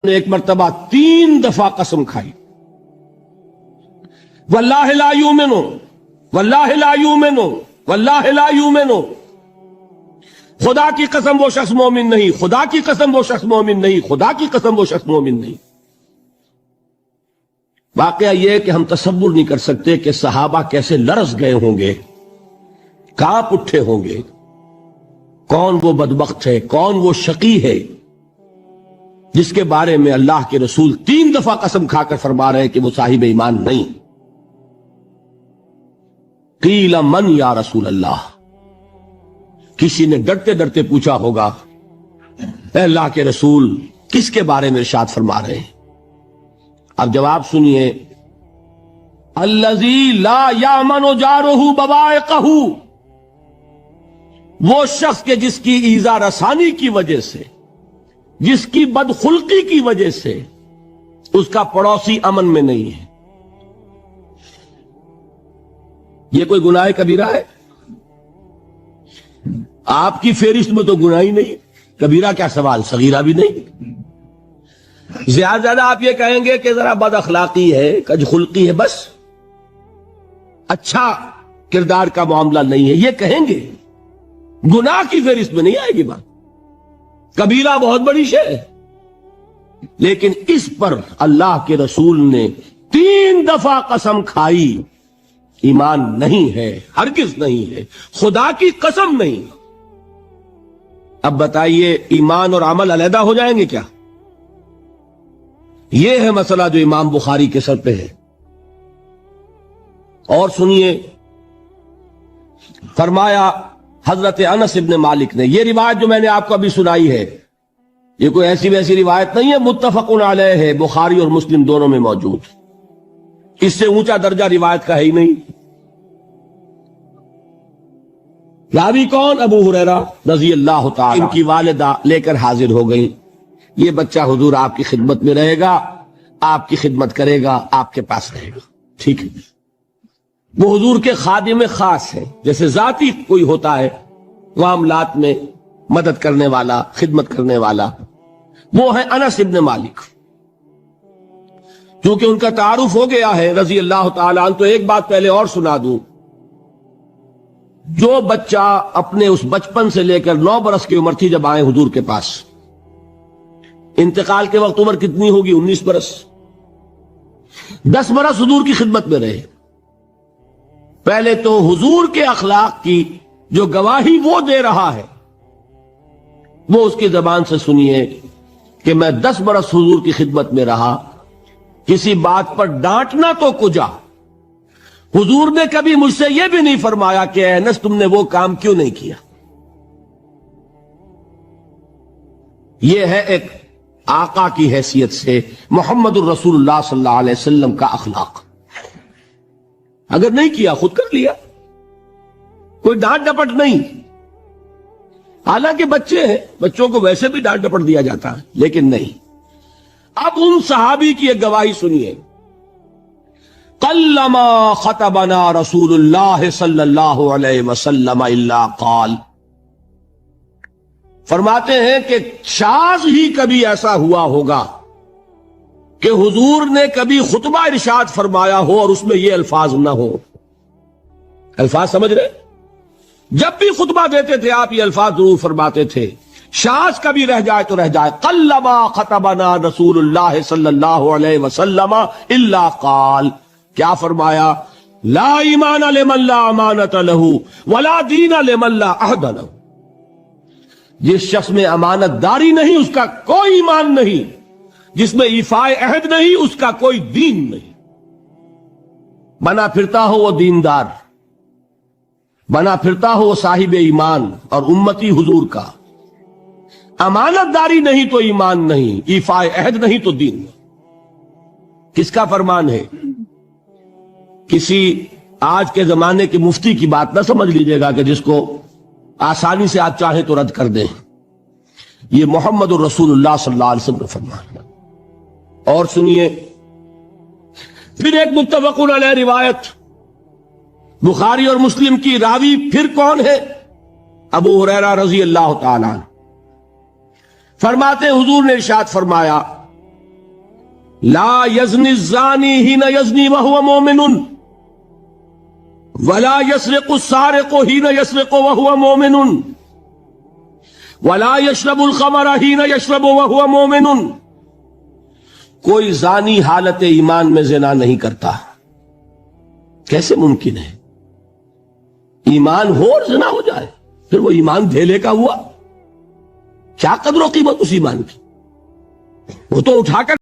نے ایک مرتبہ 3 دفعہ قسم کھائی، واللہ لا یؤمنو واللہ لا یؤمنو واللہ لا یؤمنو، خدا کی قسم وہ شخص مومن نہیں، خدا کی قسم وہ شخص مومن نہیں، خدا کی قسم وہ شخص مومن نہیں۔ واقعہ یہ کہ ہم تصور نہیں کر سکتے کہ صحابہ کیسے لرز گئے ہوں گے، کانپ اٹھے ہوں گے، کون وہ بدبخت ہے، کون وہ شقی ہے جس کے بارے میں اللہ کے رسول 3 دفعہ قسم کھا کر فرما رہے کہ وہ صاحب ایمان نہیں۔ قیل من یا رسول اللہ، کسی نے ڈرتے ڈرتے پوچھا ہوگا اے اللہ کے رسول کس کے بارے میں ارشاد فرما رہے ہیں؟ اب جواب سنیے، الذی لا یامن جارہ بوائقہ، وہ شخص کے جس کی ایذا رسانی کی وجہ سے، جس کی بدخلقی کی وجہ سے اس کا پڑوسی امن میں نہیں ہے۔ یہ کوئی گناہ کبیرہ ہے؟ آپ کی فہرست میں تو گناہ ہی نہیں، کبیرہ کیا سوال، صغیرہ بھی نہیں۔ زیادہ زیادہ آپ یہ کہیں گے کہ ذرا بد اخلاقی ہے، کج خلقی ہے، بس اچھا کردار کا معاملہ نہیں ہے، یہ کہیں گے، گناہ کی فہرست میں نہیں آئے گی بات۔ کبیرہ بہت بڑی شے ہے، لیکن اس پر اللہ کے رسول نے 3 دفعہ قسم کھائی، ایمان نہیں ہے، ہرگز نہیں ہے، خدا کی قسم نہیں۔ اب بتائیے ایمان اور عمل علیحدہ ہو جائیں گے کیا؟ یہ ہے مسئلہ جو امام بخاری کے سر پہ ہے۔ اور سنیے، فرمایا حضرت انس ابن مالک نے، یہ روایت جو میں نے آپ کو ابھی سنائی ہے یہ کوئی ایسی ویسی روایت نہیں ہے، متفق علیہ ہے، بخاری اور مسلم دونوں میں موجود، اس سے اونچا درجہ روایت کا ہے ہی نہیں۔ راوی کون؟ ابو ہریرہ رضی اللہ تعالی، ان کی والدہ لے کر حاضر ہو گئی، یہ بچہ حضور آپ کی خدمت میں رہے گا، آپ کی خدمت کرے گا، آپ کے پاس رہے گا، ٹھیک ہے۔ وہ حضور کے خادم خاص ہے، جیسے ذاتی کوئی ہوتا ہے معاملات میں مدد کرنے والا، خدمت کرنے والا، وہ ہے انس ابن مالک۔ چونکہ ان کا تعارف ہو گیا ہے رضی اللہ تعالیٰ عنہ، تو ایک بات پہلے اور سنا دوں، جو بچہ اپنے اس بچپن سے لے کر 9 برس کی عمر تھی جب آئے حضور کے پاس، انتقال کے وقت عمر کتنی ہوگی؟ 19 برس، 10 برس حضور کی خدمت میں رہے۔ پہلے تو حضور کے اخلاق کی جو گواہی وہ دے رہا ہے وہ اس کی زبان سے سنیے کہ میں 10 برس حضور کی خدمت میں رہا، کسی بات پر ڈانٹنا تو کجا، حضور نے کبھی مجھ سے یہ بھی نہیں فرمایا کہ اے انس تم نے وہ کام کیوں نہیں کیا۔ یہ ہے ایک آقا کی حیثیت سے محمد الرسول اللہ صلی اللہ علیہ وسلم کا اخلاق۔ اگر نہیں کیا خود کر لیا، کوئی ڈانٹ ڈپٹ نہیں۔ حالانکہ بچے ہیں، بچوں کو ویسے بھی ڈانٹ ڈپٹ دیا جاتا ہے، لیکن نہیں۔ اب ان صحابی کی ایک گواہی سنیے، قلما خطبنا رسول اللہ صلی اللہ علیہ وسلم الا قال، فرماتے ہیں کہ شاذ ہی کبھی ایسا ہوا ہوگا کہ حضور نے کبھی خطبہ ارشاد فرمایا ہو اور اس میں یہ الفاظ نہ ہو۔ الفاظ سمجھ رہے؟ جب بھی خطبہ دیتے تھے آپ یہ الفاظ ضرور فرماتے تھے، شاذ کبھی رہ جائے تو رہ جائے، قلما خطبنا رسول اللہ صلی اللہ علیہ وسلم الا قال، کیا فرمایا؟ لا ایمان لمن لا امانت لہ ولا دین لمن لا عہد لہ، جس شخص میں امانت داری نہیں اس کا کوئی ایمان نہیں، جس میں ایفاء عہد نہیں اس کا کوئی دین نہیں۔ بنا پھرتا ہو وہ دیندار، بنا پھرتا ہو وہ صاحب ایمان اور امتی حضور کا، امانت داری نہیں تو ایمان نہیں، ایفاء عہد نہیں تو دین نہیں۔ کس کا فرمان ہے؟ کسی آج کے زمانے کے مفتی کی بات نہ سمجھ لیجئے گا کہ جس کو آسانی سے آپ چاہیں تو رد کر دیں، یہ محمد الرسول اللہ صلی اللہ علیہ وسلم کا فرمان ہے۔ اور سنیے پھر ایک متفق علیہ روایت بخاری اور مسلم کی، راوی پھر کون ہے؟ ابو ہریرہ رضی اللہ تعالیٰ عنہ۔ فرماتے حضور نے ارشاد فرمایا لا یزنی الزانی حین یزنی وہو مومن ولا یسرق السارق حین یسرق وہو مومن ولا یشرب الخمر حین یشرب وہو مومن. کوئی زانی حالت ایمان میں زنا نہیں کرتا. کیسے ممکن ہے؟ ایمان ہو اور زنا ہو جائے، پھر وہ ایمان دھیلے کا ہوا. کیا قدر و قیمت اس ایمان کی؟ وہ تو اٹھا کر